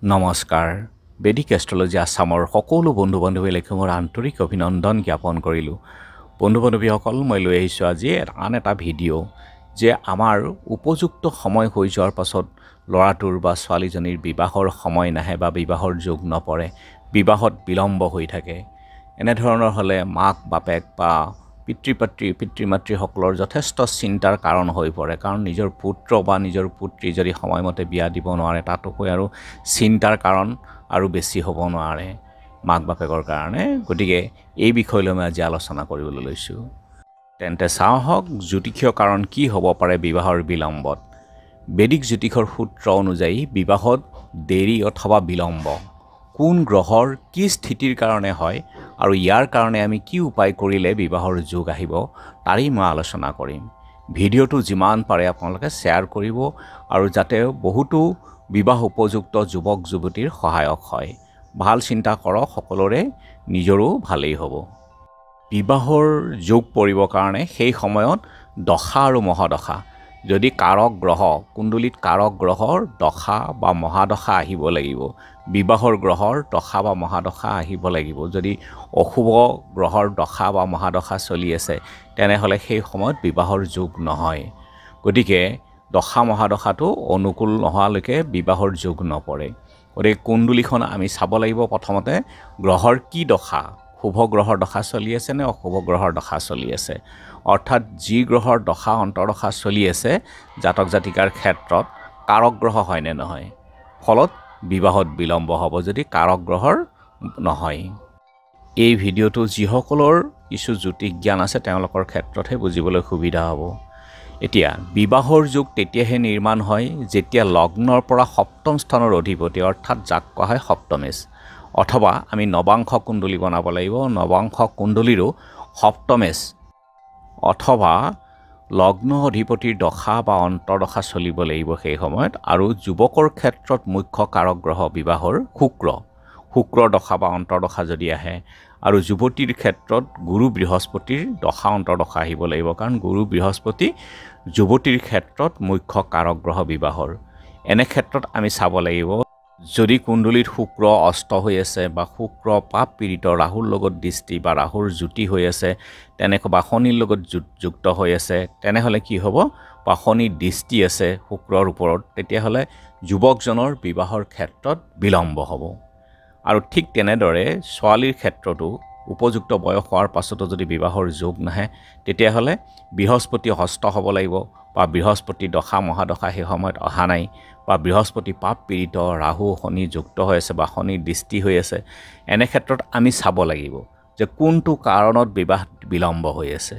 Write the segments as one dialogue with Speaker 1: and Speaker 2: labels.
Speaker 1: নমস্কাৰ বেদিক এষ্ট্ৰলজি আসামৰ সকলো বন্ধু-বান্ধৱীলৈ মোৰ আন্তৰিক অভিনন্দন জ্ঞাপন কৰিলোঁ। বন্ধু-বান্ধৱীসকল, মই লৈ আহিছোঁ আজি আন এটা ভিডিঅ' যে আমাৰ উপযুক্ত সময় হৈ যোৱাৰ পাছত ল'ৰাটোৰ বা ছোৱালীজনীৰ বিবাহৰ সময় নাহে বা বিবাহৰ যোগ নপৰে, বিবাহত বিলম্ব হৈ থাকে। এনেধৰণৰ হ'লে মাক বাপেক বা পিতৃ-মাতৃসকলৰ যথেষ্ট চিন্তাৰ কাৰণ হৈ পৰে, কাৰণ নিজৰ পুত্ৰ বা নিজৰ পুত্ৰী যদি সময়মতে বিয়া দিব নোৱাৰে, তাতোকৈ আৰু চিন্তাৰ কাৰণ আৰু বেছি হ'ব নোৱাৰে মাক বাপেকৰ কাৰণে। গতিকে এই বিষয়লৈ মই আজি আলোচনা কৰিবলৈ লৈছোঁ। তেন্তে চাওঁ হওক জ্যোতিষীয় কাৰণ কি হ'ব পাৰে বিবাহৰ বিলম্বত। বেদিক জ্যোতিষৰ সূত্ৰ অনুযায়ী বিবাহত দেৰি অথবা বিলম্ব কোন গ্ৰহৰ কি স্থিতিৰ কাৰণে হয় আৰু ইয়াৰ কাৰণে আমি কি উপায় কৰিলে বিবাহৰ যোগ আহিব তাৰেই মই আলোচনা কৰিম। ভিডিঅ'টো যিমান পাৰে আপোনালোকে শ্বেয়াৰ কৰিব আৰু যাতে বহুতো বিবাহ উপযুক্ত যুৱক যুৱতীৰ সহায়ক হয়। ভাল চিন্তা কৰক, সকলোৰে নিজৰো ভালেই হ'ব। বিবাহৰ যোগ পৰিবৰ কাৰণে সেই সময়ত দশা আৰু মহাদশা, যদি কাৰক গ্ৰহ কুণ্ডলীত কাৰক গ্ৰহৰ দশা বা মহাদশা আহিব লাগিব, বিবাহৰ গ্ৰহৰ দশা বা মহাদশা আহিব লাগিব। যদি অশুভ গ্ৰহৰ দশা বা মহাদশা চলি আছে তেনেহ'লে সেই সময়ত বিবাহৰ যোগ নহয়। গতিকে দশা মহাদশাটো অনুকূল নোহোৱালৈকে বিবাহৰ যোগ নপৰে। গতিকে কুণ্ডলীখন আমি চাব লাগিব প্ৰথমতে গ্ৰহৰ কি দশা, শুভ গ্ৰহৰ দশা চলি আছে নে অশুভ গ্ৰহৰ দশা চলি আছে। অৰ্থাৎ যি গ্ৰহৰ দশা অন্তৰ্দশা চলি আছে জাতক জাতিকাৰ ক্ষেত্ৰত কাৰক গ্ৰহ হয় নে নহয়, ফলত বিবাহত বিলম্ব হ'ব যদি কাৰক গ্ৰহৰ নহয়। এই ভিডিঅ'টো যিসকলৰ কিছু জ্যোতিষ জ্ঞান আছে তেওঁলোকৰ ক্ষেত্ৰতহে বুজিবলৈ সুবিধা হ'ব। এতিয়া বিবাহৰ যোগ তেতিয়াহে নিৰ্মাণ হয় যেতিয়া লগ্নৰ পৰা সপ্তম স্থানৰ অধিপতি অৰ্থাৎ যাক কোৱা হয় সপ্তমেশ, অথবা আমি নৱাংশ কুণ্ডলী বনাব লাগিব। নৱাংশ কুণ্ডলীৰো সপ্তমেশ অথবা লগ্ন অধিপতিৰ দশা বা অন্তৰ্দশা চলিব লাগিব সেই সময়ত। আৰু যুৱকৰ ক্ষেত্ৰত মুখ্য কাৰক গ্ৰহ বিবাহৰ শুক্ৰৰ দশা বা অন্তৰ্দশা যদি আহে, আৰু যুৱতীৰ ক্ষেত্ৰত গুৰু বৃহস্পতিৰ দশা অন্তৰ্দশা আহিব লাগিব, কাৰণ গুৰু বৃহস্পতি যুৱতীৰ ক্ষেত্ৰত মুখ্য কাৰক গ্ৰহ বিবাহৰ। এনে ক্ষেত্ৰত আমি চাব লাগিব যদি কুণ্ডলীত শুক্ৰ অস্ত হৈ আছে বা শুক্ৰ পাপ পীড়িত, ৰাহুৰ লগত দৃষ্টি বা ৰাহুৰ জ্যোতি হৈ আছে তেনেকৈ বা শনিৰ লগত যুক্ত হৈ আছে, তেনেহ'লে কি হ'ব, বা শনিৰ দৃষ্টি আছে শুক্ৰৰ ওপৰত, তেতিয়াহ'লে যুৱকজনৰ বিবাহৰ ক্ষেত্ৰত বিলম্ব হ'ব। আৰু ঠিক তেনেদৰে ছোৱালীৰ ক্ষেত্ৰতো উপযুক্ত বয়স হোৱাৰ পাছতো যদি বিবাহৰ যোগ নাহে তেতিয়াহ'লে বৃহস্পতি হস্ত হ'ব লাগিব, বা বৃহস্পতি দশা মহাদশা সেই সময়ত অহা নাই, বা বৃহস্পতি পাপ পীড়িত, ৰাহু শনি যুক্ত হৈ আছে বা শনিৰ দৃষ্টি হৈ আছে। এনে ক্ষেত্ৰত আমি চাব লাগিব যে কোনটো কাৰণত বিবাহ বিলম্ব হৈ আছে।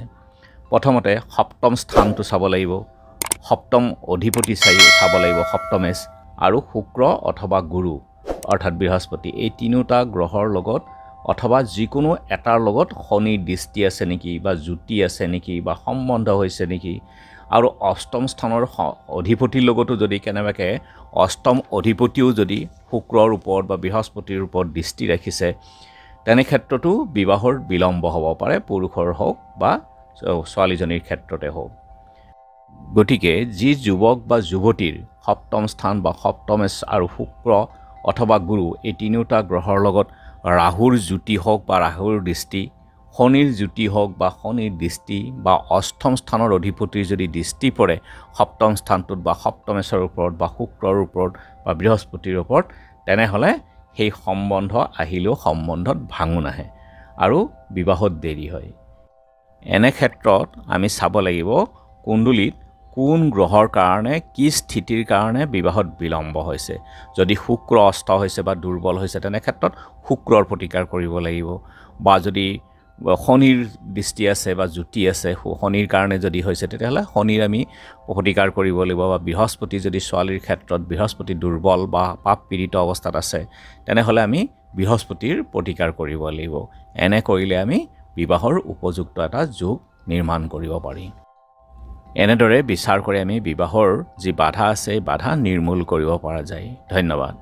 Speaker 1: প্ৰথমতে সপ্তম স্থানটো চাব লাগিব, সপ্তম অধিপতি চাব লাগিব সপ্তমেশ, আৰু শুক্ৰ অথবা গুৰু অৰ্থাৎ বৃহস্পতি, এই তিনিওটা গ্ৰহৰ লগত অথবা যিকোনো এটাৰ লগত শনিৰ দৃষ্টি আছে নেকি বা জ্যোতি আছে নেকি বা সম্বন্ধ হৈছে নেকি। আৰু অষ্টম স্থানৰ অধিপতিৰ লগতো যদি কেনেবাকৈ অষ্টম অধিপতিও যদি শুক্ৰৰ ওপৰত বা বৃহস্পতিৰ ওপৰত দৃষ্টি ৰাখিছে, তেনে ক্ষেত্ৰতো বিবাহৰ বিলম্ব হ'ব পাৰে, পুৰুষৰ হওক বা ছোৱালীজনীৰ ক্ষেত্ৰতে হওক। গতিকে যি যুৱক বা যুৱতীৰ সপ্তম স্থান বা সপ্তমেশ আৰু শুক্ৰ অথবা গুৰু এই তিনিওটা গ্ৰহৰ লগত ৰাহুৰ জ্যোতি হওক বা ৰাহুৰ দৃষ্টি, শনিৰ জ্যোতি হওক বা শনিৰ দৃষ্টি, বা অষ্টম স্থানৰ অধিপতিৰ যদি দৃষ্টি পৰে সপ্তম স্থানটোত বা সপ্তমেশৰ ওপৰত বা শুক্ৰৰ ওপৰত বা বৃহস্পতিৰ ওপৰত, তেনেহ'লে সেই সম্বন্ধ আহিলেও সম্বন্ধত ভাঙোন আহে আৰু বিবাহত দেৰি হয়। এনে ক্ষেত্ৰত আমি চাব লাগিব কুণ্ডলীত কোন গ্ৰহৰ কাৰণে কি স্থিতিৰ কাৰণে বিবাহত বিলম্ব হৈছে। যদি শুক্ৰ অস্ত হৈছে বা দুৰ্বল হৈছে তেনে ক্ষেত্ৰত শুক্ৰৰ প্ৰতিকাৰ কৰিব লাগিব, বা যদি শনিৰ দৃষ্টি আছে বা জ্যোতি আছে শনিৰ কাৰণে যদি হৈছে তেতিয়াহ'লে শনিৰ আমি প্ৰতিকাৰ কৰিব লাগিব, বা বৃহস্পতি যদি ছোৱালীৰ ক্ষেত্ৰত বৃহস্পতি দুৰ্বল বা পাপ পীড়িত অৱস্থাত আছে তেনেহ'লে আমি বৃহস্পতিৰ প্ৰতিকাৰ কৰিব লাগিব। এনে কৰিলে আমি বিবাহৰ উপযুক্ত এটা যোগ নিৰ্মাণ কৰিব পাৰিম। এনেদৰে বিচাৰ কৰি আমি বিবাহৰ যি বাধা আছে বাধা নিৰ্মূল কৰিব পৰা যায়। ধন্যবাদ।